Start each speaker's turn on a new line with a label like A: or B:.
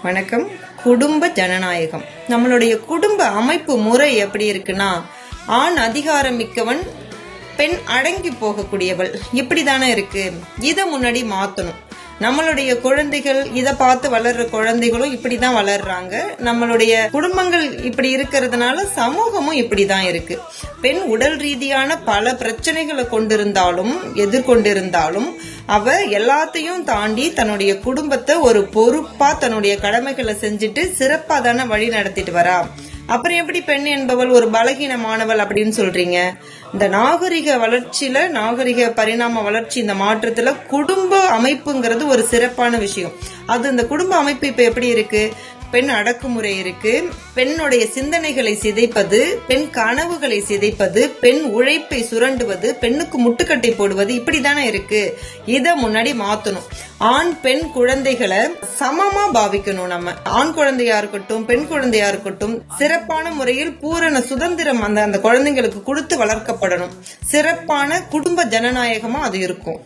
A: வணக்கம். குடும்ப ஜனநாயகம். நம்மளுடைய குடும்ப அமைப்பு முறை எப்படி இருக்குன்னா, ஆண் அதிகாரம் மிக்கவன், பெண் அடங்கி போகக்கூடியவள், இப்படிதானே இருக்கு. இதை முன்னாடி மாத்தணும். நம்மளுடைய குழந்தைகள், இதை பார்த்து வளர்ற குழந்தைகளும் இப்படிதான் வளர்றாங்க. நம்மளுடைய குடும்பங்கள் இப்படி இருக்கிறதுனால சமூகமும் இப்படிதான் இருக்கு. பெண் உடல் ரீதியான பல பிரச்சனைகளை கொண்டிருந்தாலும் எதிர்கொண்டிருந்தாலும் அவ எல்லாத்தையும் தாண்டி தன்னுடைய குடும்பத்தை ஒரு பொறுப்பா தன்னுடைய கடமைகளை செஞ்சுட்டு சிறப்பா தானே வழி நடத்திட்டு வரா. அப்புறம் எப்படி பெண் என்பவள் ஒரு பலகீனமானவள் அப்படின்னு சொல்றீங்க? இந்த நாகரிக வளர்ச்சியில, நாகரிக பரிணாம வளர்ச்சி, இந்த மாற்றத்துல குடும்ப அமைப்புங்கிறது ஒரு சிறப்பான விஷயம். அது இந்த குடும்ப அமைப்பு இப்ப எப்படி இருக்கு? பெண் அடக்குமுறை இருக்கு, பெண்ணுடைய சிந்தனைகளை சிதைப்பது, பெண் கனவுகளை சிதைப்பது, பெண் உழைப்பை சுரண்டுவது, பெண்ணுக்கு முட்டுக்கட்டை போடுவது, இப்படிதானே இருக்கு. இத முன்னாடி மாத்தணும். ஆண் பெண் குழந்தைகளை சமமா பாவிக்கணும். நம்ம ஆண் குழந்தையா இருக்கட்டும், பெண் குழந்தையா இருக்கட்டும், சிறப்பான முறையில் பூரண சுதந்திரம் அந்த குழந்தைங்களுக்கு கொடுத்து வளர்க்கப்படணும். சிறப்பான குடும்ப ஜனநாயகமா அது இருக்கும்.